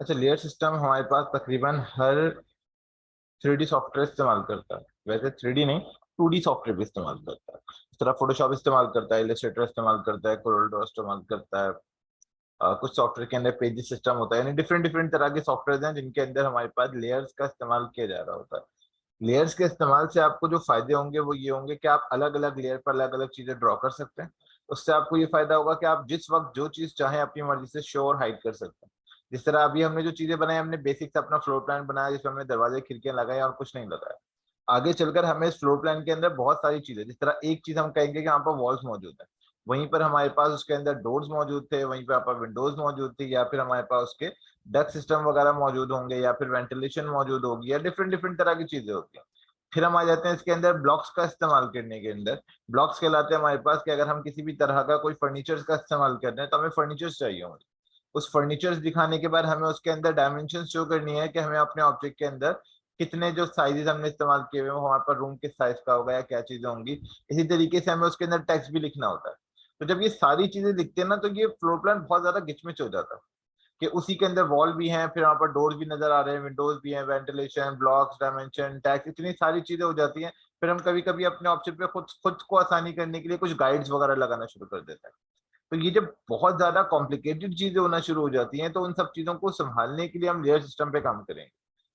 अच्छा, layer system हमारे पास तकरीबन हर 3D सॉफ्टवेयर इस्तेमाल करता है। वैसे 3D नहीं, 2D सॉफ्टवेयर भी इस्तेमाल करता है। इस तरह फोटोशॉप इस्तेमाल करता है, इलस्ट्रेटर इस्तेमाल करता है, कोरल ड्रॉ इस्तेमाल करता है। कुछ सॉफ्टवेयर के अंदर पेज सिस्टम होता है, यानी डिफरेंट डिफरेंट तरह के सॉफ्टवेयर हैं जिनके अंदर हमारे पास लेयर्स का इस्तेमाल किया जा रहा होता है। लेयर्स के इस्तेमाल से आपको जो फायदे होंगे वो ये होंगे कि आप अलग अलग लेयर पर अलग अलग चीजें ड्रॉ कर सकते हैं। उससे आपको ये फायदा होगा कि आप जिस वक्त जो चीज चाहें अपनी मर्जी से शो और हाइड कर सकते हैं। जिस तरह अभी हमने जो चीजें बनाई, हमने बेसिक से अपना फ्लोर प्लान बनाया जिसमें हमने दरवाजे खिड़कियां लगाई और कुछ नहीं लगाया। आगे चलकर हमें इस फ्लोर प्लान के अंदर बहुत सारी चीजें, जिस तरह एक चीज हम कहेंगे कि यहाँ पर वॉल्स मौजूद है, वहीं पर हमारे पास उसके अंदर डोर्स मौजूद थे, वहीं पर यहाँ पर विंडोज मौजूद थी, या फिर हमारे पास उसके डक्ट सिस्टम वगैरह मौजूद होंगे, या फिर वेंटिलेशन मौजूद होगी, या डिफरेंट डिफरेंट तरह की चीजें होती हैं। फिर हम आ जाते हैं इसके अंदर ब्लॉक्स का इस्तेमाल करने के अंदर। ब्लॉक्स कहलाते हैं हमारे पास कि अगर हम किसी भी तरह का कोई फर्नीचर का इस्तेमाल कर रहे हैं तो हमें फर्नीचर्स चाहिए होंगे। उस फर्नीचर्स दिखाने के बाद हमें उसके अंदर डायमेंशन शो करनी है कि हमें अपने ऑब्जेक्ट के अंदर कितने जो साइजेस हमने इस्तेमाल किए हुए हैं वो हमारे पास रूम किस साइज का होगा या क्या चीजें होंगी। इसी तरीके से हमें उसके अंदर टेक्स्ट भी लिखना होता है। तो जब ये सारी चीजें लिखते हैं ना, तो ये फ्लोर प्लान बहुत ज्यादा गिचमिच हो जाता है कि उसी के अंदर वॉल भी हैं, फिर वहां पर डोर्स भी नजर आ रहे हैं, विंडोज भी हैं, वेंटिलेशन, ब्लॉक्स, डायमेंशन, टैक्स, इतनी सारी चीजें हो जाती हैं। फिर हम कभी कभी अपने ऑप्शन पे खुद खुद को आसानी करने के लिए कुछ गाइड्स वगैरह लगाना शुरू कर देते हैं। तो ये जब बहुत ज्यादा कॉम्प्लिकेटेड चीजें होना शुरू हो जाती हैं तो उन सब चीजों को संभालने के लिए हम लेयर सिस्टम पे काम करेंगे।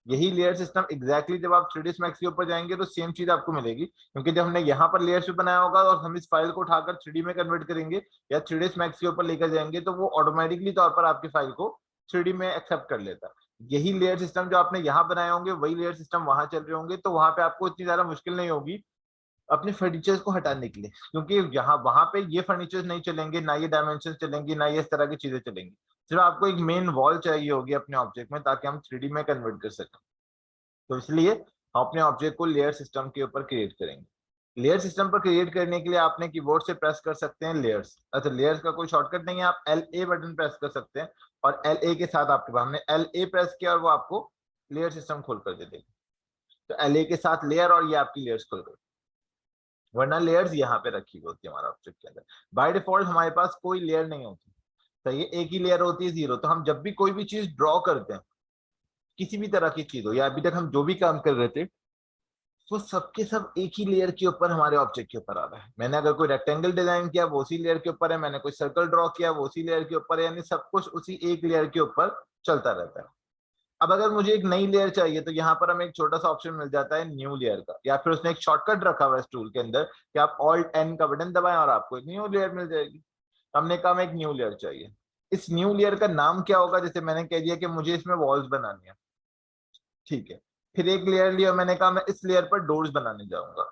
यही लेयर सिस्टम एग्जैक्टली जब आप 3ds मैक्स के ऊपर जाएंगे तो सेम चीज आपको मिलेगी, क्योंकि जब हमने यहाँ पर लेयर्स पे बनाया होगा और हम इस फाइल को उठाकर 3D में कन्वर्ट करेंगे या 3ds मैक्स के ऊपर लेकर जाएंगे तो वो ऑटोमेटिकली तौर पर आपकी फाइल को 3D में एक्सेप्ट कर लेता है। यही लेयर सिस्टम जो आपने यहाँ बनाए होंगे वही लेयर सिस्टम वहां चल रहे होंगे, तो वहां पे आपको इतनी ज्यादा मुश्किल नहीं होगी अपने फर्नीचर्स को हटाने के लिए, क्योंकि यहाँ वहां पे ये फर्नीचर्स नहीं चलेंगे, ना ये डायमेंशन चलेंगी, ना ये इस तरह की चीजें चलेंगी। सिर्फ आपको एक मेन वॉल चाहिए होगी अपने ऑब्जेक्ट में ताकि हम 3D में कन्वर्ट कर सकें। तो इसलिए हम अपने ऑब्जेक्ट को लेयर सिस्टम के ऊपर क्रिएट करेंगे। लेयर सिस्टम पर क्रिएट करने के लिए आपने कीबोर्ड से प्रेस कर सकते हैं लेयर्स। अच्छा, लेयर्स का कोई शॉर्टकट नहीं है, आप LA बटन प्रेस कर सकते हैं और LA के साथ आपके पास, हमने LA प्रेस किया और वो आपको लेयर सिस्टम खोल कर दे देगी। तो LA के साथ लेयर और ये आपकी लेयर्स खोल गई, वरना लेयर्स यहाँ पे रखी हुई होती है हमारा ऑब्जेक्ट के अंदर। बाय डिफॉल्ट हमारे पास कोई लेयर नहीं होती, सही है, एक ही लेयर होती है, जीरो। तो हम जब भी कोई भी चीज ड्रॉ करते हैं, किसी भी तरह की चीज हो या अभी तक हम जो भी काम कर रहे थे, वो सबके सब एक ही लेयर के ऊपर हमारे ऑब्जेक्ट के ऊपर आ रहा है। मैंने अगर कोई रेक्टेंगल डिजाइन किया वो उसी लेयर के ऊपर है, मैंने कोई सर्कल ड्रॉ किया वो उसी लेयर के ऊपर है, यानी सब कुछ उसी एक लेयर के ऊपर चलता रहता है। अब अगर मुझे एक नई लेयर चाहिए तो यहाँ पर हमें एक छोटा सा ऑप्शन मिल जाता है न्यू लेयर का, या फिर उसने एक शॉर्टकट रखा हुआ है इस टूल के अंदर कि आप ऑल्ट एन का बटन दबाएं और आपको एक न्यू लेयर मिल जाएगी। तो हमने कहा हमें एक न्यू लेयर चाहिए। इस न्यू लेयर का नाम क्या होगा, जैसे मैंने कह दिया कि मुझे इसमें वॉल्स बनानी है, ठीक है। फिर एक लेयर लिया, मैंने कहा मैं इस लेयर पर डोर्स बनाने जाऊंगा।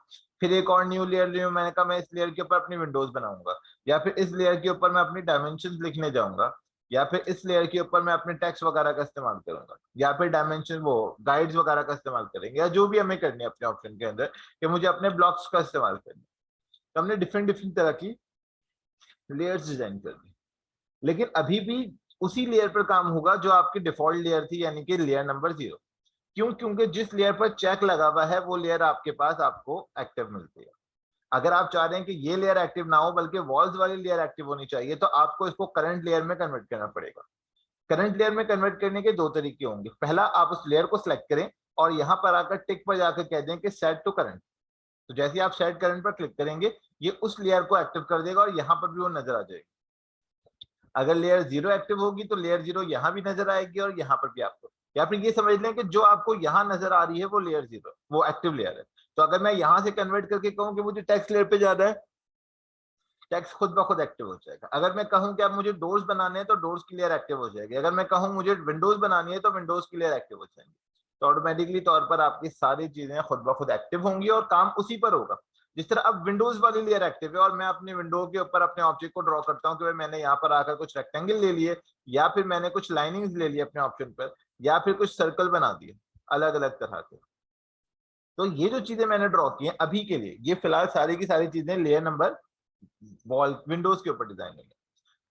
फिर एक और न्यू लेयर लिया, मैंने कहा मैं इस लेयर के ऊपर अपनी विंडोज बनाऊंगा। या फिर इस लेयर के ऊपर मैं अपनी डायमेंशन लिखने जाऊंगा। या फिर इस लेयर के ऊपर मैं अपने टेक्स्ट वगैरह का इस्तेमाल करूंगा, या फिर डायमेंशन वो गाइड्स वगैरह का इस्तेमाल करेंगे, या जो भी हमें करनी है अपने ऑप्शन के अंदर कि मुझे अपने ब्लॉक्स का इस्तेमाल करना है। तो हमने डिफरेंट डिफरेंट तरह की लेयर्स डिजाइन कर दी, लेकिन अभी भी उसी लेयर पर काम होगा जो आपकी डिफॉल्ट लेयर थी, यानी कि लेयर नंबर 0। क्यों? क्योंकि जिस लेयर पर चेक लगा हुआ है वो लेयर आपके पास आपको एक्टिव मिलती है। अगर आप चाह रहे हैं कि ये लेयर एक्टिव ना हो बल्कि वॉल्स वाली लेयर एक्टिव होनी चाहिए, तो आपको इसको करंट लेयर में कन्वर्ट करना पड़ेगा। करंट लेयर में कन्वर्ट करने के दो तरीके होंगे। पहला, आप उस लेयर को सिलेक्ट करें और यहां पर आकर टिक पर जाकर कह दें कि सेट टू करंट। तो जैसे ही आप सेट करंट पर क्लिक करेंगे ये उस लेयर को एक्टिव कर देगा और यहाँ पर भी वो नजर आ जाएगी। अगर लेयर 0 एक्टिव होगी तो लेयर 0 यहाँ भी नजर आएगी और यहाँ पर भी आपको, या फिर ये समझ लें कि जो आपको यहाँ नजर आ रही है वो लेयर 0, वो एक्टिव लेयर है। तो अगर मैं यहाँ से कन्वर्ट करके कहूँ कि मुझे टेक्स्ट लेयर पे जाना है, टेक्स्ट खुद ब खुद एक्टिव हो जाएगा। अगर मैं कहूँ कि अब मुझे डोर्स बनाने हैं तो डोर्स की लेयर एक्टिव हो जाएगी। अगर मैं कहूँ मुझे विंडोज बनानी है तो विंडोज की लेयर एक्टिव हो जाएंगी। तो ऑटोमेटिकली तौर पर आपकी सारी चीजें खुद ब खुद एक्टिव होंगी और काम उसी पर होगा। जिस तरह अब विंडोज वाली लेयर एक्टिव है और मैं अपनी विंडो के ऊपर अपने ऑब्जेक्ट को ड्रॉ करता हूँ कि भाई मैंने यहाँ पर आकर कुछ रेक्टेंगल ले लिए, या फिर मैंने कुछ लाइनिंग्स ले लिए अपने ऑप्शन पर, या फिर कुछ सर्कल बना दिए अलग अलग तरह के। तो ये जो चीजें मैंने ड्रॉ की हैं अभी के लिए, ये फिलहाल सारी की सारी चीजें लेयर नंबर वॉल विंडोज के ऊपर डिजाइन है।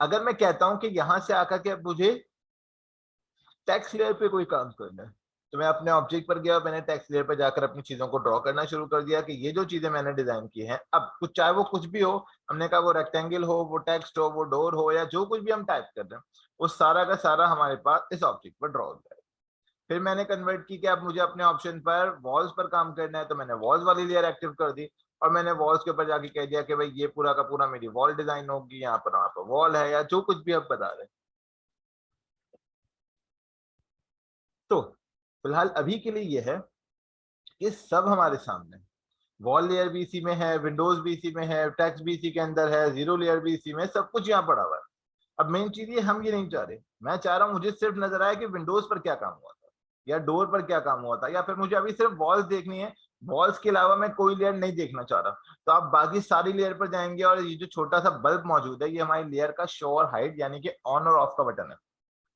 अगर मैं कहता हूं कि यहां से आकर के मुझे टेक्स्ट लेयर पे कोई काम करना है, तो मैं अपने ऑब्जेक्ट पर गया, मैंने टेक्स्ट लेयर पर जाकर अपनी चीजों को ड्रॉ करना शुरू कर दिया कि ये जो चीजें मैंने डिजाइन की हैं, अब कुछ चाहे वो कुछ भी हो, हमने कहा वो रेक्टेंगल हो, वो टेक्स्ट हो, वो डोर हो, या जो कुछ भी हम टाइप कर रहे हैं, वो सारा का सारा हमारे पास इस ऑब्जेक्ट पर ड्रॉ हो जाएगा। फिर मैंने कन्वर्ट की कि अब मुझे अपने ऑप्शन पर वॉल्स पर काम करना है, तो मैंने वॉल्स वाली लेयर एक्टिव कर दी और मैंने वॉल्स के ऊपर जाके कह दिया कि भाई ये पूरा का पूरा मेरी वॉल डिजाइन होगी, यहाँ पर वॉल है या जो कुछ भी आप बता रहे हैं। तो फिलहाल अभी के लिए ये है कि सब हमारे सामने, वॉल लेयर भी इसी में है, विंडोज भी इसी में है, टेक्स्ट भी इसी के अंदर है, जीरो लेयर भी इसी में, सब कुछ यहाँ पड़ा हुआ है। अब मेन चीज ये, हम ये नहीं चाह रहे, मैं चाह रहा हूँ मुझे सिर्फ नजर आया कि विंडोज पर क्या काम हुआ था या डोर पर क्या काम हुआ था, या फिर मुझे अभी सिर्फ वॉल्स देखनी है, वॉल्स के अलावा मैं कोई लेयर नहीं देखना चाह रहा। तो आप बाकी सारी लेयर पर जाएंगे और ये जो छोटा सा बल्ब मौजूद है, ये हमारी लेयर का शो और हाइड यानी कि ऑन और ऑफ का बटन है।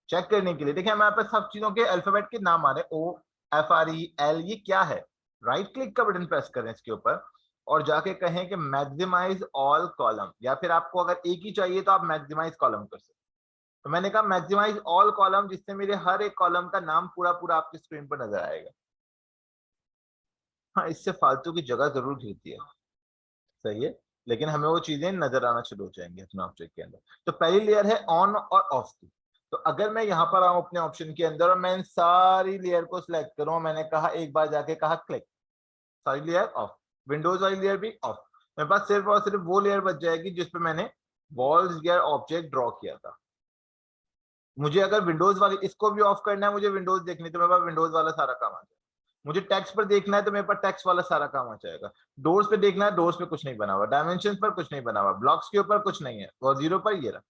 चेक करने के लिए देखिए हमारे पास सब चीजों के अल्फाबेट के नाम आ रहे हैं, O F R E L, ये क्या है। राइट क्लिक का बटन प्रेस करें इसके ऊपर और जाके कहें कि मैक्सिमाइज ऑल कॉलम, या फिर आपको अगर एक ही चाहिए तो आप मैक्सिमाइज कॉलम कर सकते। तो मैंने कहा मैक्सिमाइज ऑल कॉलम, जिससे मेरे हर एक कॉलम का नाम पूरा पूरा आपकी स्क्रीन पर नजर आएगा। हाँ, इससे फालतू की जगह जरूर घिरती है, सही है, लेकिन हमें वो चीजें नजर आना शुरू हो जाएंगी अपने ऑब्जेक्ट के अंदर। तो पहली लेयर है ऑन और ऑफ की। तो अगर मैं यहाँ पर आऊं अपने ऑप्शन के अंदर और मैं इन सारी लेयर को सिलेक्ट करूं, मैंने कहा एक बार जाके कहा क्लिक, सारी लेयर ऑफ, विंडोज वाली लेयर भी ऑफ, मेरे पास सिर्फ और सिर्फ वो लेयर बच जाएगी जिसपे मैंने वॉल्स या ऑब्जेक्ट ड्रॉ किया था। मुझे अगर विंडोज वाली इसको भी ऑफ करना है, मुझे विंडोज देखनी, तो मेरे पास विंडोज वाला सारा काम आ जाएगा। मुझे टेक्स्ट पर देखना है तो मेरे पास टेक्स्ट वाला सारा काम आ जाएगा। डोर्स पे देखना है, डोर्स पे कुछ नहीं बना हुआ, डायमेंशन पर कुछ नहीं बना हुआ, ब्लॉक्स के ऊपर कुछ नहीं है, और जीरो पर ये रहा।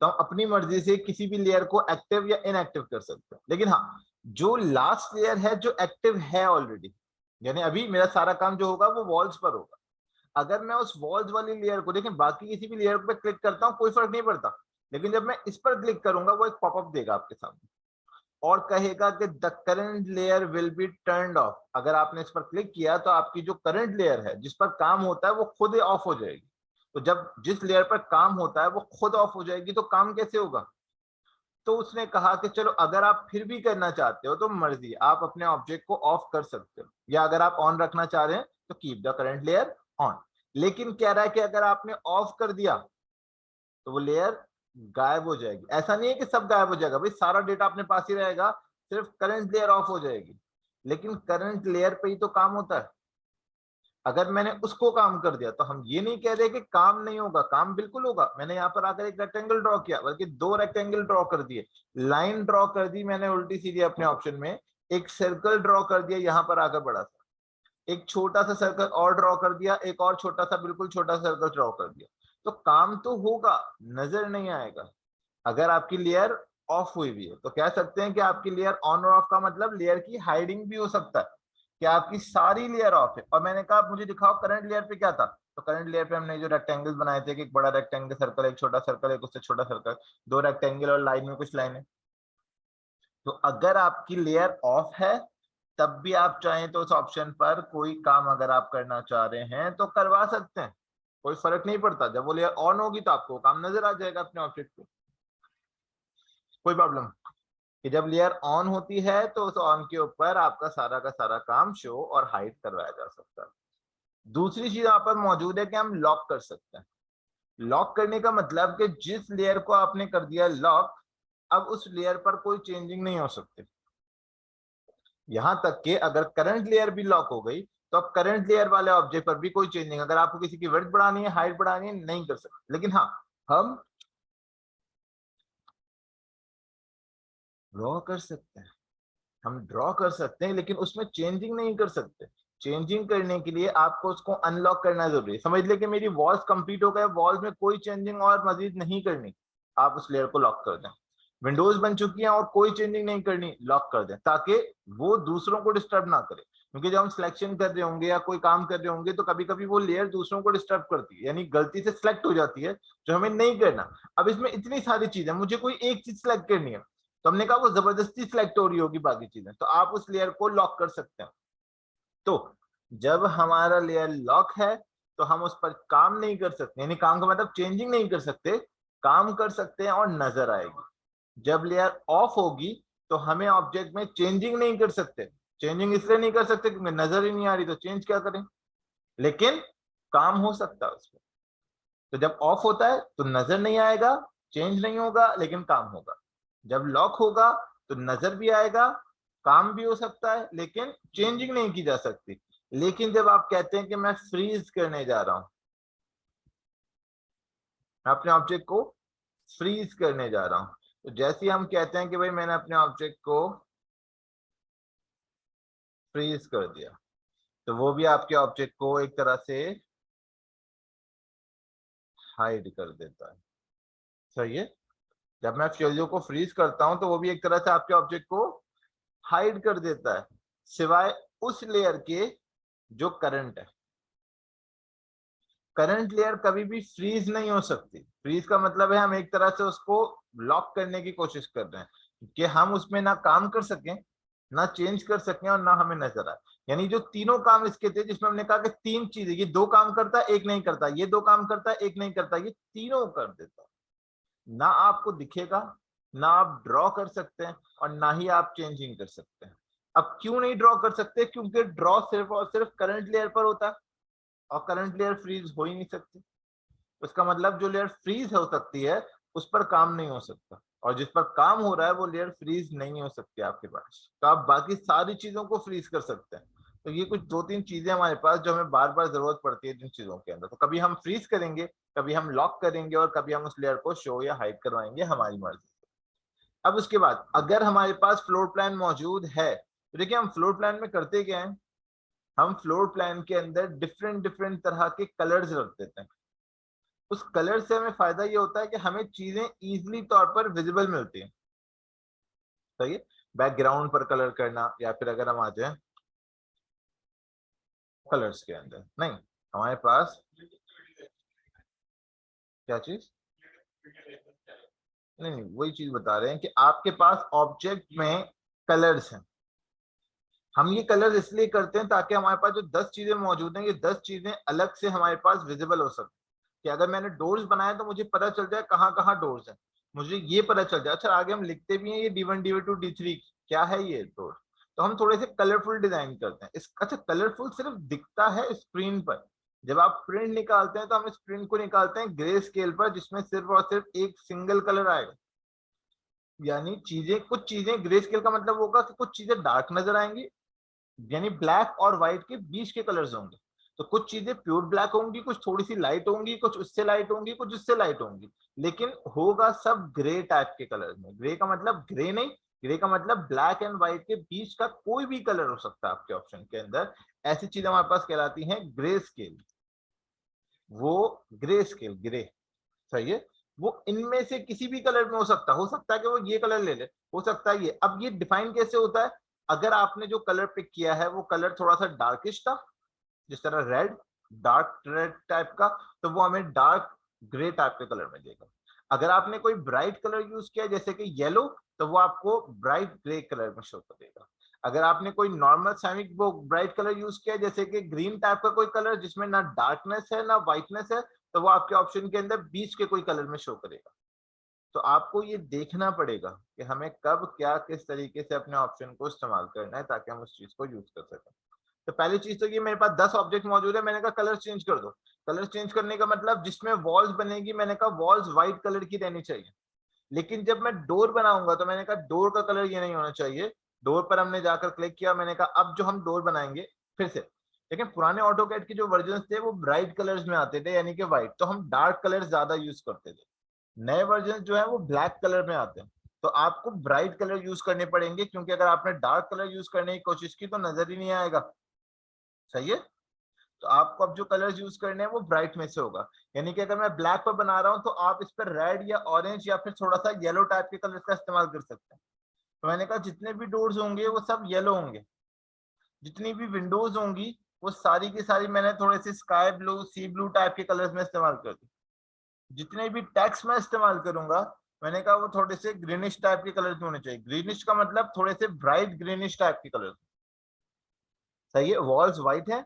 तो हम अपनी मर्जी से किसी भी लेयर को एक्टिव या इनएक्टिव कर सकते हैं। लेकिन हाँ, जो लास्ट लेयर है जो एक्टिव है ऑलरेडी, यानी अभी मेरा सारा काम जो होगा वो वॉल्स पर होगा। अगर मैं उस वॉल्स वाली लेयर को, देखें बाकी किसी भी लेयर पे क्लिक करता हूँ कोई फर्क नहीं पड़ता, लेकिन जब मैं इस पर क्लिक करूंगा वो एक पॉपअप देगा आपके सामने और कहेगा कि the current layer will be turned of. अगर आपने इस पर क्लिक किया तो आपकी जो करंट लेयर है जिस पर काम होता है वो खुद ऑफ हो जाएगी। तो जब जिस लेयर पर काम होता है वो खुद ऑफ हो जाएगी तो काम कैसे होगा। तो उसने कहा कि चलो अगर आप फिर भी करना चाहते हो तो मर्जी, आप अपने ऑब्जेक्ट को ऑफ कर सकते हो, या अगर आप ऑन रखना चाह रहे हैं तो keep the current layer on. लेकिन कह रहा है कि अगर आपने ऑफ कर दिया तो वो लेयर गायब हो जाएगी। ऐसा नहीं है कि सब गायब हो जाएगा, भाई सारा डेटा अपने पास ही रहेगा, सिर्फ करंट लेयर ऑफ हो जाएगी। लेकिन करंट लेयर पे ही तो काम होता है। अगर मैंने उसको काम कर दिया तो हम ये नहीं कह रहे कि काम नहीं होगा, काम बिल्कुल होगा। मैंने यहाँ पर आकर एक रेक्टेंगल ड्रॉ किया, बल्कि दो रेक्टेंगल ड्रॉ कर दिए, लाइन ड्रॉ कर दी मैंने उल्टी सीधी अपने ऑप्शन में, एक सर्कल ड्रॉ कर दिया यहाँ पर आकर बड़ा सा, एक छोटा सा सर्कल और ड्रॉ कर दिया, एक और छोटा सा बिल्कुल छोटा सर्कल ड्रॉ कर दिया। तो काम तो होगा, नजर नहीं आएगा। अगर आपकी लेयर ऑफ हुई भी है तो कह सकते हैं कि आपकी लेयर ऑन और ऑफ का मतलब लेयर की हाइडिंग भी हो सकता है कि आपकी सारी लेयर ऑफ है। और मैंने कहा मुझे दिखाओ करंट लेयर पे क्या था, तो करंट लेयर पे हमने जो रेक्टेंगल बनाए थे कि एक बड़ा रेक्टेंगल सर्कल, एक छोटा सर्कल, एक उससे छोटा सर्कल, दो रेक्टेंगल और लाइन में कुछ लाइनें। तो अगर आपकी लेयर ऑफ है तब भी आप चाहें तो उस ऑप्शन पर कोई काम अगर आप करना चाह रहे हैं तो करवा सकते हैं, कोई फर्क नहीं पड़ता। जब वो लेयर ऑन होगी तो आपको काम नजर आ जाएगा अपने ऑब्जेक्ट पे, कोई प्रॉब्लम। कि जब लेयर ऑन होती है तो उस ऑन के ऊपर आपका सारा का सारा काम शो और हाइड करवाया जा सकता है। दूसरी चीज यहाँ पर मौजूद है कि हम लॉक कर सकते हैं। लॉक करने का मतलब कि जिस लेयर को आपने कर दिया लॉक, अब उस लेयर पर कोई चेंजिंग नहीं हो सकती। यहां तक कि अगर करंट लेयर भी लॉक हो गई तो अब करंट लेयर वाले ऑब्जेक्ट पर भी कोई चेंजिंग, अगर आपको किसी की विड्थ बढ़ानी है, हाइट बढ़ानी है, नहीं कर सकते। लेकिन हाँ, हम ड्रॉ कर सकते हैं, हम ड्रॉ कर सकते हैं, लेकिन उसमें चेंजिंग नहीं कर सकते। चेंजिंग करने के लिए आपको उसको अनलॉक करना जरूरी है। समझ ले कि मेरी वॉल्स कंप्लीट हो गए, वॉल्स में कोई चेंजिंग और मजीद नहीं करनी, आप उस लेयर को लॉक कर दें। विंडोज बन चुकी हैं और कोई चेंजिंग नहीं करनी, लॉक कर दें, ताकि वो दूसरों को डिस्टर्ब ना करे। क्योंकि जब हम सिलेक्शन कर रहे होंगे या कोई काम कर रहे होंगे तो कभी कभी वो लेयर दूसरों को डिस्टर्ब करती है, यानी गलती से सिलेक्ट हो जाती है, जो हमें नहीं करना। अब इसमें इतनी सारी चीजें, मुझे कोई एक चीज सिलेक्ट करनी है तो हमने कहा वो जबरदस्ती सिलेक्ट हो रही होगी बाकी चीजें, तो आप उस लेयर को लॉक कर सकते हैं। तो जब हमारा लेयर लॉक है तो हम उस पर काम नहीं कर सकते, यानी काम का मतलब चेंजिंग नहीं कर सकते, काम कर सकते हैं और नजर आएगी। जब लेयर ऑफ होगी तो हमें ऑब्जेक्ट में चेंजिंग नहीं कर सकते। चेंजिंग इसलिए नहीं कर सकते क्योंकि नजर ही नहीं आ रही, तो चेंज क्या करें, लेकिन काम हो सकता है उसमें। तो जब ऑफ होता है तो नजर नहीं आएगा, चेंज नहीं होगा लेकिन काम होगा। जब लॉक होगा तो नजर भी आएगा, काम भी हो सकता है, लेकिन चेंजिंग नहीं की जा सकती। लेकिन जब आप कहते हैं कि मैं फ्रीज करने जा रहा हूं, मैं अपने ऑब्जेक्ट को फ्रीज करने जा रहा हूं, तो जैसे ही हम कहते हैं कि भाई मैंने अपने ऑब्जेक्ट को फ्रीज कर दिया, तो वो भी आपके ऑब्जेक्ट को एक तरह से हाइड कर देता है। सही है। जब मैं फ्यूजो को फ्रीज करता हूं तो वो भी एक तरह से आपके ऑब्जेक्ट को हाइड कर देता है, सिवाय उस लेयर के जो करंट है। करंट लेयर कभी भी फ्रीज नहीं हो सकती। फ्रीज का मतलब है हम एक तरह से उसको लॉक करने की कोशिश कर रहे हैं कि हम उसमें ना काम कर सकें, ना चेंज कर सकें, और ना हमें नजर आए। यानी जो तीनों काम इसके थे, जिसमें हमने कहा कि तीन चीजें, ये दो काम करता है एक नहीं करता, ये दो काम करता है एक नहीं करता, ये तीनों कर देता है। ना आपको दिखेगा, ना आप ड्रॉ कर सकते हैं, और ना ही आप चेंजिंग कर सकते हैं। अब क्यों नहीं ड्रॉ कर सकते? क्योंकि ड्रॉ सिर्फ और सिर्फ करंट लेयर पर होता है, और करंट लेयर फ्रीज हो ही नहीं सकती। उसका मतलब जो लेयर फ्रीज हो सकती है उस पर काम नहीं हो सकता, और जिस पर काम हो रहा है वो लेयर फ्रीज नहीं हो सकती आपके पास। तो आप बाकी सारी चीजों को फ्रीज कर सकते हैं। तो ये कुछ दो तीन चीजें हमारे पास जो हमें बार बार जरूरत पड़ती है जिन चीजों के अंदर। तो कभी हम फ्रीज करेंगे, कभी हम लॉक करेंगे, और कभी हम उस लेयर को शो या हाइड करवाएंगे हमारी मर्जी से। अब उसके बाद अगर हमारे पास फ्लोर प्लान मौजूद है, तो देखिए हम फ्लोर प्लान में करते क्या है, हम फ्लोर प्लान के अंदर डिफरेंट डिफरेंट तरह के कलर्स रख देते हैं। उस कलर से हमें फायदा ये होता है कि हमें चीजें इजीली तौर पर विजिबल मिलती हैं। सही है। बैकग्राउंड पर कलर करना, या फिर अगर हम आ जाए कलर्स के अंदर, नहीं, हमारे पास क्या चीज, नहीं नहीं, वही चीज बता रहे हैं कि आपके पास ऑब्जेक्ट में कलर्स हैं। हम ये कलर इसलिए करते हैं ताकि हमारे पास जो 10 चीजें मौजूद हैं, ये 10 चीजें अलग से हमारे पास विजिबल हो सके। कि अगर मैंने डोर्स बनाया तो मुझे पता चल जाए कहाँ कहाँ डोर्स हैं, मुझे ये पता चल जाए। अच्छा, आगे हम लिखते भी हैं ये D1 D2 D3 क्या है ये डोर। तो हम थोड़े से कलरफुल डिजाइन करते हैं इस। अच्छा, कलरफुल सिर्फ दिखता है स्क्रीन पर। जब आप प्रिंट निकालते हैं तो हम इस प्रिंट को निकालते हैं ग्रे स्केल पर, जिसमें सिर्फ और सिर्फ एक सिंगल कलर आएगा। यानी चीजें, कुछ चीजें ग्रे स्केल का मतलब होगा कि कुछ चीजें डार्क नजर आएंगी, यानी ब्लैक और व्हाइट के बीच के कलर्स होंगे। तो कुछ चीजें प्योर ब्लैक होंगी, कुछ थोड़ी सी लाइट होंगी, कुछ उससे लाइट होंगी, कुछ उससे लाइट होंगी, लेकिन होगा सब ग्रे टाइप के कलर में। ग्रे का मतलब ग्रे नहीं, ग्रे का मतलब ब्लैक एंड व्हाइट के बीच का कोई भी कलर हो सकता है आपके ऑप्शन के अंदर। ऐसी चीजें हमारे पास कहलाती हैं ग्रे स्केल। वो ग्रे स्केल, ग्रे, सही है। वो इनमें से किसी भी कलर में हो सकता है कि वो ये कलर ले ले, हो सकता है ये। अब ये डिफाइन कैसे होता है? अगर आपने जो कलर पिक किया है वो कलर थोड़ा सा डार्किश था, जिस तरह रेड, डार्क रेड टाइप का, तो वो हमें डार्क ग्रे टाइप के कलर में देगा। अगर आपने कोई ब्राइट कलर यूज किया जैसे कि येलो, तो वो आपको ब्राइट ग्रे कलर में शो करेगा। अगर आपने कोई नॉर्मल सेमी वो ब्राइट कलर यूज किया जैसे कि ग्रीन टाइप का कोई कलर जिसमें ना डार्कनेस है ना व्हाइटनेस है, तो वो आपके ऑप्शन के अंदर बीच के कोई कलर में शो करेगा। तो आपको ये देखना पड़ेगा कि हमें कब क्या किस तरीके से अपने ऑप्शन को इस्तेमाल करना है ताकि हम उस चीज को यूज कर सकें। तो पहली चीज तो ये, मेरे पास 10 ऑब्जेक्ट मौजूद है, मैंने कहा कलर चेंज कर दो। कलर चेंज करने का मतलब जिसमें वॉल्स बनेगी, मैंने कहा वॉल्स व्हाइट कलर की रहनी चाहिए। लेकिन जब मैं डोर बनाऊंगा तो मैंने कहा डोर का कलर ये नहीं होना चाहिए। डोर पर हमने जाकर क्लिक किया, मैंने कहा अब जो हम डोर बनाएंगे फिर से, लेकिन पुराने ऑटोकैड के जो वर्जन थे वो ब्राइट कलर्स में आते थे, यानी कि व्हाइट, तो हम डार्क कलर ज्यादा यूज करते थे। नए वर्जन जो है वो ब्लैक कलर में आते हैं। तो आपको ब्राइट कलर यूज करने पड़ेंगे, क्योंकि अगर आपने डार्क कलर यूज करने की कोशिश की तो नजर ही नहीं आएगा। सही है। तो आपको अब जो कलर्स यूज करने हैं वो ब्राइट में से होगा। यानी कि अगर मैं ब्लैक पर बना रहा हूं तो आप इस पर रेड या ऑरेंज या फिर थोड़ा सा येलो टाइप के कलर्स का इस्तेमाल कर सकते हैं। तो मैंने कहा जितने भी डोर्स होंगे वो सब येलो होंगे, जितनी भी विंडोज होंगी वो सारी की सारी मैंने थोड़े से स्काई ब्लू, सी ब्लू टाइप के कलर्स में इस्तेमाल कर दी। जितने भी टेक्स्ट में इस्तेमाल करूंगा, मैंने कहा वो थोड़े से ग्रीनिश टाइप के कलर में होने चाहिए। ग्रीनिश का मतलब थोड़े से ब्राइट ग्रीनिश टाइप के कलर। सही है। वॉल्स व्हाइट है।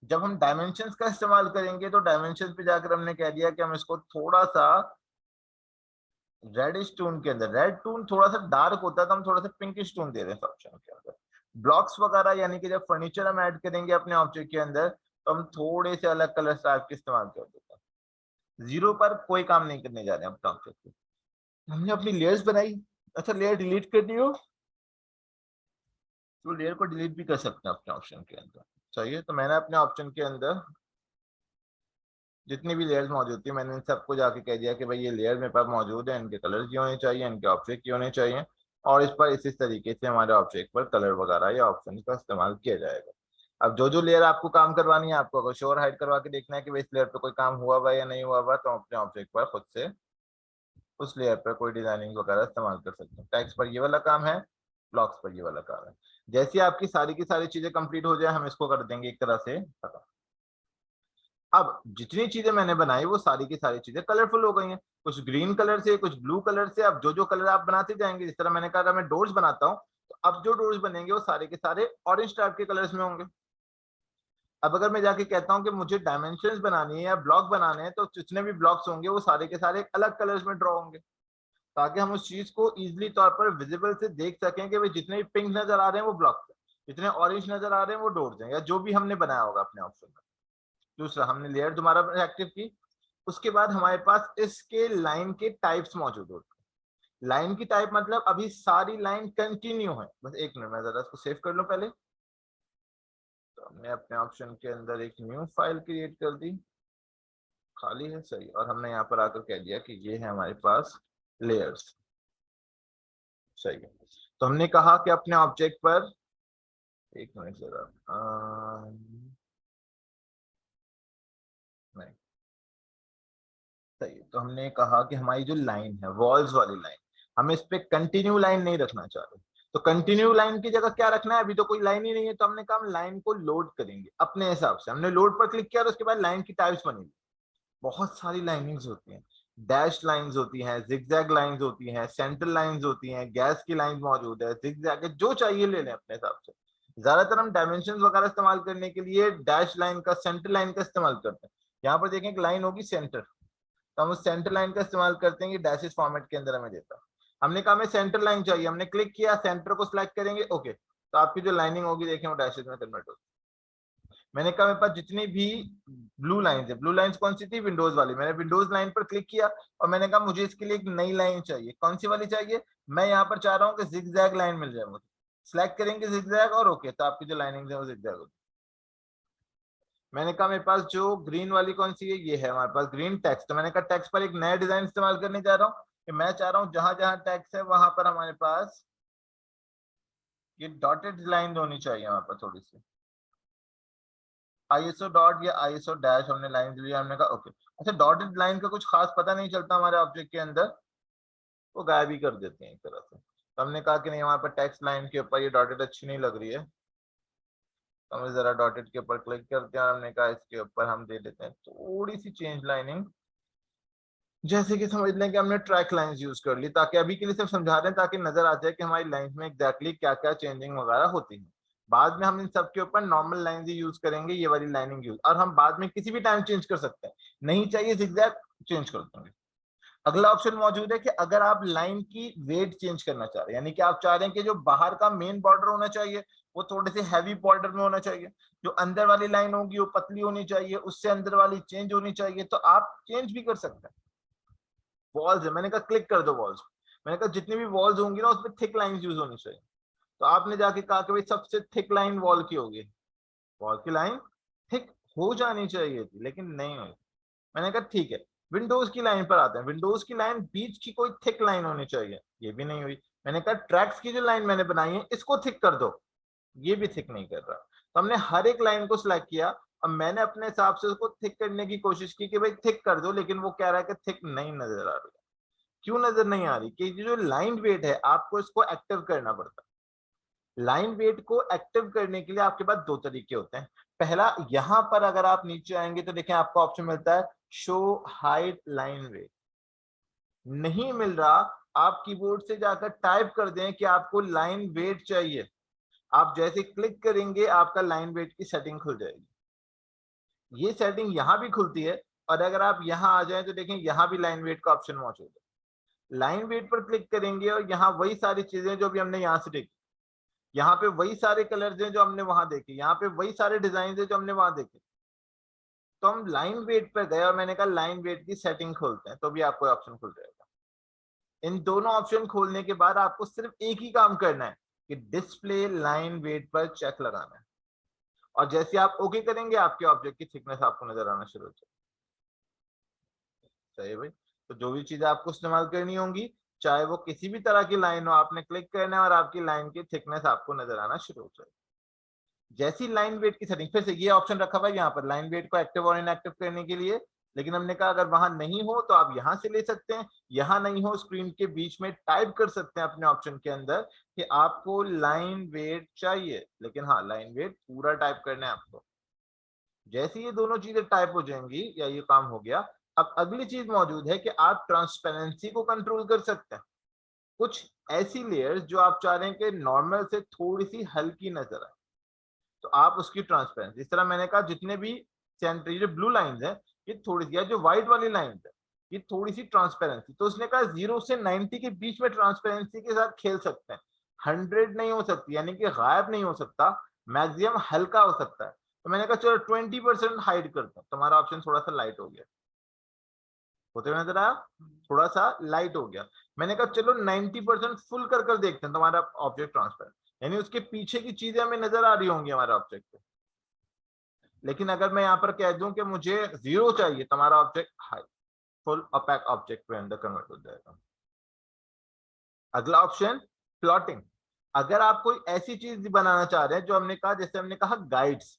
जब हम डायमेंशंस का इस्तेमाल करेंगे तो डायमेंशन पे जाकर हमने कह दिया कि हम इसको थोड़ा सा रेडिश टोन के अंदर, रेड टोन थोड़ा सा डार्क होता है तो हम थोड़ा सा पिंकिश टोन दे रहे हैं ऑप्शन के अंदर। ब्लॉक्स वगैरह, यानी कि जब फर्नीचर हम ऐड करेंगे अपने ऑब्जेक्ट के अंदर, तो हम थोड़े से अलग कलर टाइप के इस्तेमाल कर देते हैं। जीरो पर कोई काम नहीं करने जा रहे हैं अपने ऑब्जेक्ट पे। हमने अपनी लेयर्स बनाई, अच्छा लेयर डिलीट करनी हो तो लेयर को डिलीट भी कर सकते हैं अपने ऑप्शन के अंदर। चाहिए तो मैंने अपने ऑप्शन के अंदर जितनी भी लेयर्स मौजूद थी मैंने इन सबको जाके कह दिया कि भाई ये लेयर मेरे पास मौजूद है, इनके कलर ये होने चाहिए, इनके ऑब्जेक्ट ये होने चाहिए, और इस पर इस तरीके से हमारे ऑब्जेक्ट पर कलर वगैरह या ऑप्शन का इस्तेमाल किया जाएगा। अब जो जो लेयर आपको काम करवानी है, आपको अगर शोर हाइड करवा के देखना है कि भाई इस लेयर पे कोई काम हुआ हुआ या नहीं हुआ हुआ, तो अपने ऑब्जेक्ट पर खुद से उस लेयर पर कोई डिजाइनिंग वगैरह इस्तेमाल कर सकते हैं। टेक्स्ट पर ये वाला काम है, ब्लॉक्स पर ये वाला काम है। जैसे आपकी सारी की सारी चीजें कंप्लीट हो जाए हम इसको कर देंगे एक तरह से खत्म। अब जितनी चीजें मैंने बनाई वो सारी की सारी चीजें कलरफुल हो गई हैं, कुछ ग्रीन कलर से, कुछ ब्लू कलर से। अब जो जो कलर आप बनाते जाएंगे, जिस तरह मैंने कहा अगर मैं डोर्स बनाता हूँ तो अब जो डोर्स बनेंगे वो सारे के सारे ऑरेंज टाइप के कलर्स में होंगे। अब अगर मैं जाके कहता हूँ कि मुझे डायमेंशंस बनानी है या ब्लॉक बनाने हैं, तो जितने भी ब्लॉक्स होंगे वो सारे के सारे अलग कलर्स में ड्रॉ होंगे, ताकि हम उस चीज को इजिली तौर पर विजिबल से देख सकें कि भाई जितने भी पिंक नजर आ रहे हैं वो ब्लॉक्स हैं, जितने ऑरेंज नजर आ रहे हैं वो डोर्स हैं, या जो भी हमने बनाया होगा अपने ऑप्शन में। दूसरा, हमने लेयर दोबारा एक्टिव की, उसके बाद हमारे पास इसके लाइन के टाइप्स मौजूद होते हैं। लाइन की टाइप मतलब अभी सारी लाइन कंटिन्यू है। बस एक मिनट, मैं जरा इसको सेव कर लूं पहले। तो हमने अपने ऑप्शन के अंदर एक न्यू फाइल क्रिएट कर दी, खाली है सही, और हमने यहाँ पर आकर कह दिया कि ये है हमारे पास लेयर्स। सही है। तो हमने कहा कि अपने ऑब्जेक्ट पर एक मिनट जरा नहीं, सही है। तो हमने कहा कि हमारी जो लाइन है, वॉल्स वाली लाइन, हम इस पे कंटिन्यू लाइन नहीं रखना चाह रहे। तो कंटिन्यू लाइन की जगह क्या रखना है, अभी तो कोई लाइन ही नहीं है, तो हमने कहा हम लाइन को लोड करेंगे अपने हिसाब से। हमने लोड पर क्लिक किया और उसके बाद लाइन की टाइप्स बनेगी। बहुत सारी लाइनिंग्स होती हैं, डैश लाइंस होती हैं, जिगजैग लाइंस होती हैं, सेंटर लाइंस होती हैं, गैस की लाइन मौजूद है, जिगजैग, जो चाहिए ले लें अपने हिसाब से। ज्यादातर हम डायमेंशन वगैरह इस्तेमाल करने के लिए डैश लाइन का, सेंटर लाइन का इस्तेमाल करते हैं। यहाँ पर देखें एक लाइन होगी सेंटर, तो हम उस सेंटर लाइन का इस्तेमाल करते हैं कि डैशेस फॉर्मेट के अंदर हमें देता। हमने कहा हमें सेंटर लाइन चाहिए, हमने क्लिक किया, सेंटर को सिलेक्ट करेंगे, ओके, तो आपकी जो लाइनिंग होगी देखें वो डैशेस में कन्वर्ट होगी। मैंने कहा मेरे पास जितनी भी ब्लू लाइंस है, ब्लू लाइंस कौन सी थी, विंडोज वाली, मैंने विंडोज लाइन पर क्लिक किया और मैंने कहा मुझे इसके लिए एक नई लाइन चाहिए। कौन सी वाली चाहिए, मैं यहाँ पर चाह रहा हूँ कि जिगजैग लाइन मिल जाए मुझे। सिलेक्ट करेंगे जिगजैग और ओके, तो आपकी जो लाइनिंग है वो जिगजैग होगी। मैंने कहा मेरे पास जो ग्रीन वाली कौन सी है, ये है हमारे पास ग्रीन टेक्स्ट। तो मैंने कहा टेक्स्ट पर एक नया डिजाइन इस्तेमाल करने जा रहा हूँ कि मैं चाह रहा हूँ जहां जहां टेक्स्ट है वहां पर हमारे पास ये डॉटेड लाइन होनी चाहिए वहां पर थोड़ी सी। आईएसओ डॉट या आईएसओ डैश हमने लाइन लिया, हमने कहा ओके। अच्छा, डॉटेड लाइन का कुछ खास पता नहीं चलता हमारे ऑब्जेक्ट के अंदर, वो गायब ही कर देते हैं एक तरह से। तो हमने कहा कि नहीं, हमारे पर टेक्स्ट लाइन के ऊपर ये डॉटेड अच्छी नहीं लग रही है, तो हमें जरा डॉटेड के ऊपर क्लिक करते हैं और हमने कहा इसके ऊपर हम दे देते हैं थोड़ी सी चेंज लाइनिंग। जैसे कि समझ लें कि हमने ट्रैक लाइंस यूज कर ली, ताकि अभी के लिए सिर्फ समझा रहे हैं ताकि नजर आ जाए कि हमारी लाइंस में एग्जैक्टली क्या क्या चेंजिंग वगैरह होती है। बाद में हम इन सब के ऊपर नॉर्मल लाइंस ही यूज करेंगे, ये वाली लाइनिंग यूज, और हम बाद में किसी भी टाइम चेंज कर सकते हैं। नहीं चाहिए जिगजैग, चेंज कर देंगे। अगला ऑप्शन मौजूद है कि अगर आप लाइन की वेट चेंज करना चाह रहे हैं, यानी कि आप चाह रहे हैं कि जो बाहर का मेन बॉर्डर होना चाहिए वो थोड़े से हैवी बॉर्डर में होना चाहिए, जो अंदर वाली लाइन होगी वो पतली होनी चाहिए, उससे अंदर वाली चेंज होनी चाहिए, तो आप चेंज भी कर सकते हैं। वॉल्स है, मैंने कहा क्लिक कर दो वॉल्स। मैंने कहा जितनी भी वॉल्स होंगी ना उसमें थिक लाइन यूज होनी चाहिए। तो आपने जाके कहा कि भाई सबसे थिक लाइन वॉल की होगी, वॉल की लाइन थिक हो जानी चाहिए थी लेकिन नहीं हुई। मैंने कहा ठीक है, विंडोज की लाइन पर आते हैं। विंडोज की लाइन बीच की कोई थिक लाइन होनी चाहिए, ये भी नहीं हुई। मैंने कहा ट्रैक्स की जो लाइन मैंने बनाई है इसको थिक कर दो, ये भी थिक नहीं कर रहा। तो हमने हर एक लाइन को सिलेक्ट किया और मैंने अपने हिसाब से उसको थिक करने की कोशिश की कि भाई थिक कर दो, लेकिन वो कह रहा है कि थिक नहीं नजर आ रही। क्यों नजर नहीं आ रही, कि जो लाइन वेट है आपको इसको एक्टिव करना पड़ता है। लाइन वेट को एक्टिव करने के लिए आपके पास दो तरीके होते हैं। पहला, यहां पर अगर आप नीचे आएंगे तो देखें आपको ऑप्शन मिलता है शो हाइड लाइन वेट। नहीं मिल रहा, आप कीबोर्ड से जाकर टाइप कर दें कि आपको लाइन वेट चाहिए। आप जैसे क्लिक करेंगे आपका लाइन वेट की सेटिंग खुल जाएगी। ये सेटिंग यहां भी खुलती है, और अगर आप यहां आ जाएं तो देखें यहां भी लाइन वेट का ऑप्शन मौजूद है। लाइन वेट पर क्लिक करेंगे और यहाँ वही सारी चीजें जो भी हमने यहाँ से देखी, यहाँ पे वही सारे कलर्स हैं जो हमने वहां देखे, यहाँ पे वही सारे डिजाइन है जो हमने वहां देखे। तो हम लाइन वेट पर गए और मैंने कहा लाइन वेट की सेटिंग खोलते हैं, तो भी आपको ऑप्शन खुल जाएगा। इन दोनों ऑप्शन खोलने के बाद आपको सिर्फ एक ही काम करना है कि डिस्प्ले लाइन वेट पर चेक लगाना है, और जैसे आप ओके करेंगे आपके ऑब्जेक्ट की थिकनेस आपको नजर आना शुरू हो जाएगी। सही है भाई। तो जो भी चीजें आपको इस्तेमाल करनी होंगी, चाहे वो किसी भी तरह की लाइन हो, आपने क्लिक करना है और आपकी लाइन की थिकनेस आपको नजर आना शुरू हो जाएगी। जैसी लाइन वेट की सेटिंग, फिर से ये ऑप्शन रखा हुआ है यहाँ पर लाइन वेट को एक्टिव और इनएक्टिव करने के लिए, लेकिन हमने कहा अगर वहां नहीं हो तो आप यहां से ले सकते हैं, यहां नहीं हो स्क्रीन के बीच में टाइप कर सकते हैं अपने ऑप्शन के अंदर कि आपको लाइन वेट चाहिए, लेकिन हाँ लाइन वेट पूरा टाइप करना है आपको। जैसे ये दोनों चीजें टाइप हो जाएंगी या ये काम हो गया, अब अगली चीज मौजूद है कि आप ट्रांसपेरेंसी को कंट्रोल कर सकते हैं। कुछ ऐसी लेयर्स जो आप चाह रहे हैं कि नॉर्मल से थोड़ी सी हल्की नजर आए, तो आप उसकी ट्रांसपेरेंसी, इस तरह मैंने कहा जितने भी सेंटर जो ब्लू लाइंस है ये थोड़ी सी, या जो व्हाइट वाली लाइंस है ये थोड़ी सी ट्रांसपेरेंसी, तो उसने कहा 0 से 90 के बीच में ट्रांसपेरेंसी के साथ खेल सकते हैं। 100 नहीं हो सकती, यानी कि गायब नहीं हो सकता, मैक्सिमम हल्का हो सकता है। तो मैंने कहा चलो 20% हाइड करते हैं, तुम्हारा ऑप्शन थोड़ा सा लाइट हो गया, होते हुए नजर आया, थोड़ा सा लाइट हो गया। मैंने कहा चलो 90% फुल कर देखते हैं, तुम्हारा ऑब्जेक्ट ट्रांसपेरेंट, यानी उसके पीछे की चीजें हमें नजर आ रही होंगी हमारे ऑब्जेक्ट पे। लेकिन अगर मैं यहाँ पर कह दूं कि मुझे 0 चाहिए, तुम्हारा object high full opaque object में अंदर कन्वर्ट हो जाएगा। अगला ऑप्शन प्लॉटिंग। अगर आप कोई ऐसी चीज बनाना चाह रहे हैं जो हमने कहा, जैसे हमने कहा गाइड्स,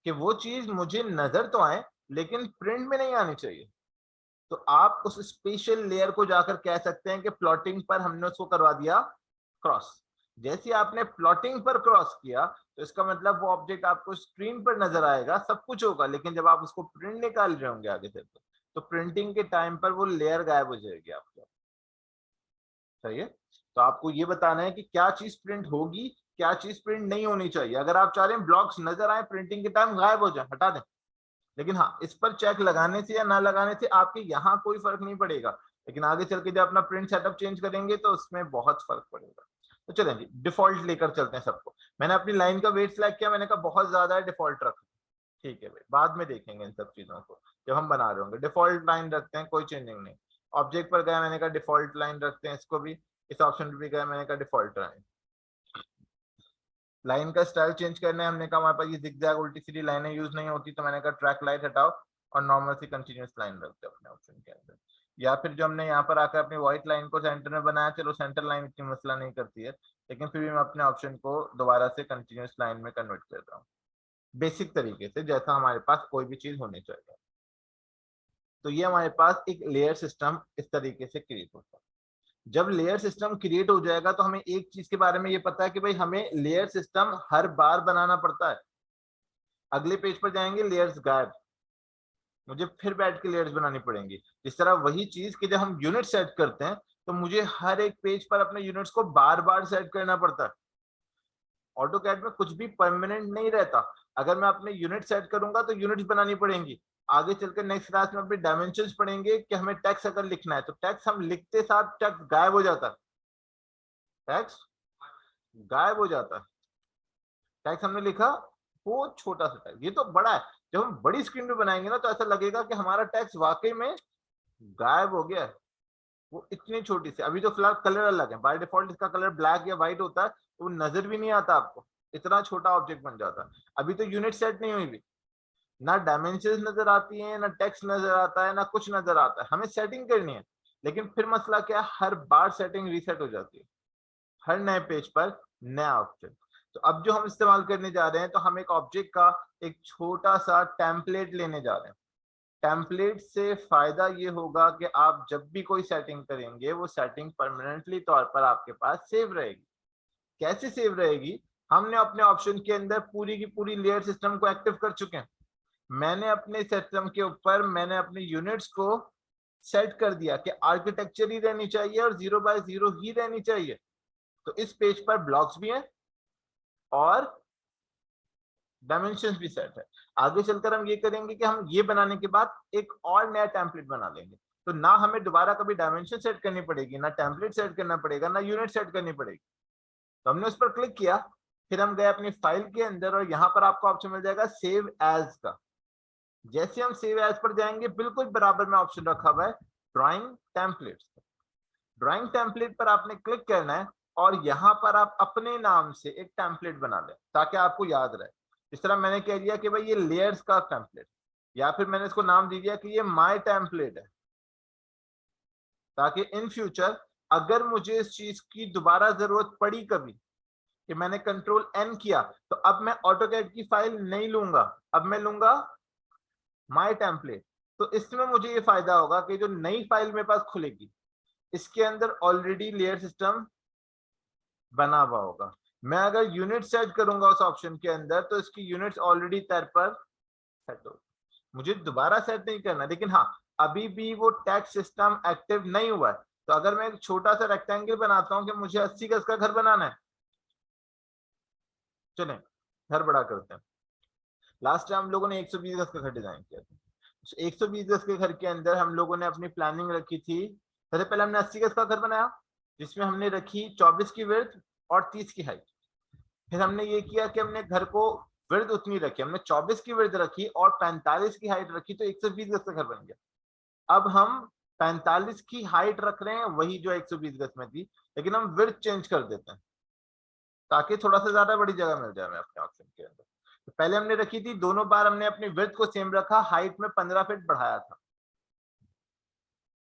कि वो चीज मुझे नजर तो आए लेकिन प्रिंट में नहीं आनी चाहिए, तो आप उस स्पेशल लेयर को जाकर कह सकते हैं कि प्लॉटिंग पर हमने उसको करवा दिया क्रॉस। जैसे आपने प्लॉटिंग पर क्रॉस किया तो इसका मतलब वो ऑब्जेक्ट आपको स्क्रीन पर नजर आएगा, सब कुछ होगा, लेकिन जब आप उसको प्रिंट निकाल रहे होंगे आगे से, तो प्रिंटिंग के टाइम पर वो लेयर गायब हो जाएगी आपको। सही है। तो आपको ये बताना है कि क्या चीज प्रिंट होगी, क्या चीज प्रिंट नहीं होनी चाहिए। अगर आप चाह रहे हैं ब्लॉक्स नजर आए प्रिंटिंग के टाइम गायब हो जाए, हटा दें, लेकिन हाँ इस पर चेक लगाने से या ना लगाने से आपके यहाँ कोई फर्क नहीं पड़ेगा, लेकिन आगे चल के जब अपना प्रिंट सेटअप चेंज करेंगे तो उसमें बहुत फर्क पड़ेगा। तो चलें जी, डिफॉल्ट लेकर चलते हैं सबको। मैंने अपनी लाइन का वेट सिलेक्ट किया, मैंने कहा बहुत ज्यादा है, डिफॉल्ट रख, ठीक है भाई, बाद में देखेंगे इन सब चीजों को जब हम बना रहे होंगे। डिफॉल्ट लाइन रखते हैं, कोई चेंजिंग नहीं। ऑब्जेक्ट पर गया, मैंने कहा डिफॉल्ट लाइन रखते हैं इसको भी, इस ऑप्शन पर भी गया, मैंने कहा डिफॉल्ट लाइन। लाइन का स्टाइल चेंज करना है, हमने कहा हमारे पास ये जिगजैग उल्टी सीधी लाइनें यूज नहीं होती, तो मैंने कहा ट्रैक लाइट हटाओ और नॉर्मल सी कंटीन्यूअस लाइन रखते हैं अपने ऑप्शन के अंदर। या फिर जो हमने यहाँ पर आकर अपनी व्हाइट लाइन को सेंटर में बनाया, चलो सेंटर लाइन इतनी मसला नहीं करती है, लेकिन फिर भी मैं अपने ऑप्शन को दोबारा से कंटीन्यूअस लाइन में कन्वर्ट करता हूँ, बेसिक तरीके से जैसा हमारे पास कोई भी चीज होनी चाहिए। तो ये हमारे पास एक लेयर सिस्टम इस तरीके से क्रिएट होता है। जब लेयर सिस्टम क्रिएट हो जाएगा तो हमें एक चीज के बारे में ये पता है कि भाई हमें लेयर सिस्टम हर बार बनाना पड़ता है। अगले पेज पर जाएंगे, लेयर्स गायब, मुझे फिर बैठ के लेयर्स बनानी पड़ेंगी। इस तरह वही चीज कि जब हम यूनिट सेट करते हैं तो मुझे हर एक पेज पर अपने यूनिट्स को बार बार सेट करना पड़ता है। ऑटोकैड में कुछ भी परमानेंट नहीं रहता, अगर मैं अपने यूनिट सेट करूंगा तो यूनिट्स बनानी पड़ेंगी। आगे चलकर नेक्स्ट क्लास में अपने डायमेंशंस पढ़ेंगे कि हमें टेक्स्ट अगर लिखना है तो टेक्स्ट हम लिखते साथ टेक्स्ट गायब हो जाता है, टेक्स्ट गायब हो जाता है। टैक्स हमने लिखा, वो छोटा सा टैक्स, ये तो बड़ा है, जब हम बड़ी स्क्रीन पे बनाएंगे ना तो ऐसा लगेगा कि हमारा टैक्स वाकई में गायब हो गया है। वो इतनी छोटी सी, अभी तो फिलहाल कलर अलग है, बाय डिफॉल्ट इसका कलर ब्लैक या व्हाइट होता है, तो वो नजर भी नहीं आता आपको, इतना छोटा ऑब्जेक्ट बन जाता है। अभी तो यूनिट सेट नहीं हुई भी, ना डायमेंशन नजर आती है, ना टेक्स्ट नजर आता है, ना कुछ नजर आता है, हमें सेटिंग करनी है। लेकिन फिर मसला क्या है, हर बार सेटिंग रीसेट हो जाती है, हर नए पेज पर नया ऑब्जेक्ट। तो अब जो हम इस्तेमाल करने जा रहे हैं, तो हम एक ऑब्जेक्ट का एक छोटा सा टेम्पलेट लेने जा रहे हैं। टेम्पलेट से फायदा ये होगा कि आप जब भी कोई सेटिंग करेंगे वो सेटिंग परमानेंटली तौर पर आपके पास सेव रहेगी। कैसे सेव रहेगी, हमने अपने ऑप्शन के अंदर पूरी की पूरी लेयर सिस्टम को एक्टिव कर चुके हैं। मैंने अपने सिस्टम के ऊपर मैंने अपने यूनिट्स को सेट कर दिया कि आर्किटेक्चर ही रहनी चाहिए और 0 बाय 0 ही रहनी चाहिए। तो इस पेज पर ब्लॉक्स भी हैं और डायमेंशंस भी सेट है। आगे चलकर हम ये करेंगे कि हम ये बनाने के बाद एक और नया टेम्पलेट बना लेंगे, तो ना हमें दोबारा कभी डायमेंशन सेट करनी पड़ेगी, ना टेम्पलेट सेट करना पड़ेगा, ना यूनिट सेट करनी पड़ेगी। तो हमने उस पर क्लिक किया, फिर हम गए अपनी फाइल के अंदर और यहाँ पर आपको ऑप्शन मिल जाएगा सेव एज का। जैसे हम सेव एज पर जाएंगे बिल्कुल बराबर में ऑप्शन रखा हुआ है ड्राइंग टेम्पलेट्स। ड्राइंग टेम्पलेट पर आपने क्लिक करना है और यहाँ पर आप अपने नाम से एक टेम्पलेट बना लें ताकि आपको याद रहे। इस तरह मैंने कह दिया कि भाई ये लेयर्स का टेम्पलेट, या फिर मैंने इसको नाम दे दिया कि ये माय टेम्पलेट है, ताकि इन फ्यूचर अगर मुझे इस चीज की दोबारा जरूरत पड़ी कभी कि मैंने कंट्रोल एन किया, तो अब मैं ऑटोकैड की फाइल नहीं लूंगा, अब मैं लूंगा माय टेम्पलेट। तो इसमें मुझे ये फायदा होगा कि जो नई फाइल मेरे पास खुलेगी इसके अंदर ऑलरेडी लेयर सिस्टम बना हुआ होगा। मैं अगर यूनिट सेट करूंगा उस ऑप्शन के अंदर तो इसकी यूनिट्स ऑलरेडी तैर पर सेट हो, मुझे दोबारा सेट नहीं करना। लेकिन हाँ, अभी भी वो टैक्स सिस्टम एक्टिव नहीं हुआ है, तो अगर मैं एक छोटा सा रेक्टेंगल बनाता हूं कि मुझे 80 गज का घर बनाना है, चलें घर बड़ा करते हैं। लास्ट टाइम हम लोगों ने 120 गज का घर डिजाइन किया था। 120 गज के घर के अंदर हम लोगों ने अपनी प्लानिंग रखी थी। सबसे पहले हमने 80 गज का घर बनाया जिसमें हमने रखी 24 की विड्थ और 30 की हाइट। फिर हमने ये किया कि हमने घर को विड्थ उतनी रखी, हमने 24 की विड्थ रखी और 45 की हाइट रखी, तो 120 गज का घर बन गया। अब हम 45 की हाइट रख रहे हैं वही जो 120 गज में थी, लेकिन हम विड्थ चेंज कर देते हैं ताकि थोड़ा सा ज्यादा बड़ी जगह मिल जाए हमें अपने ऑप्शन के अंदर। तो पहले हमने रखी थी, दोनों बार हमने अपनी विड्थ को सेम रखा, हाइट में 15 फीट बढ़ाया था।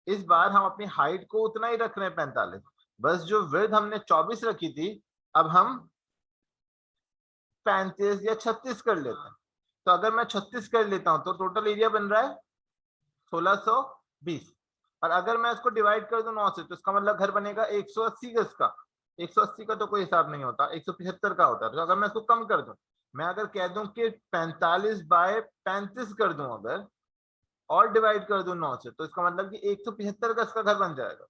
इस बार हम अपनी हाइट को उतना ही रख रहे हैं 45, बस जो विड्थ हमने 24 रखी थी अब हम 35 या 36 कर लेते हैं। तो अगर मैं 36 कर लेता हूं तो टोटल एरिया बन रहा है 1620, और अगर मैं इसको डिवाइड कर दूं 9 से तो इसका मतलब घर बनेगा 180 गज का। 180 का तो कोई हिसाब नहीं होता, 175 का होता है। तो अगर मैं इसको कम कर दूं, मैं अगर कह दूं कि 45 बाय 35 कर दूं अगर, और डिवाइड कर दूं 9 से, तो इसका मतलब कि 175 गज का घर बन जाएगा।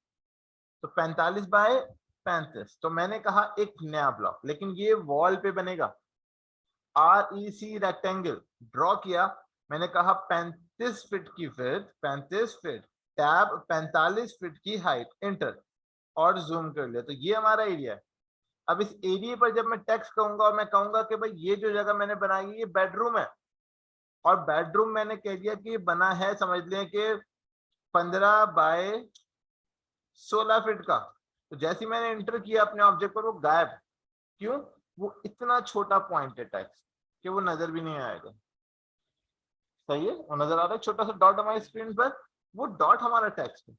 तो 45 बाय 35, तो मैंने कहा एक नया ब्लॉक, लेकिन ये वॉल पे बनेगा। REC रेक्टेंगल ड्रॉ किया, मैंने कहा 35 फीट की विड्थ, 35 फीट, टैब 45 फीट की हाइट, इंटर, और जूम कर लिया। तो ये हमारा एरिया है। अब इस एरिया पर जब मैं टेक्स्ट कहूंगा और मैं कहूंगा कि भाई ये जो जगह मैंने बनाई है ये बेडरूम है, और बेडरूम मैंने कह दिया कि ये बना है, समझ लें कि 15 बाय 16 फीट का, तो जैसे ही मैंने इंटर किया अपने ऑब्जेक्ट पर वो गायब। क्यों? वो इतना छोटा पॉइंट है टेक्स्ट कि वो नजर भी नहीं आएगा। सही है, वो नजर आ रहा है छोटा सा डॉट हमारी स्क्रीन पर, वो डॉट हमारा टेक्स्ट है।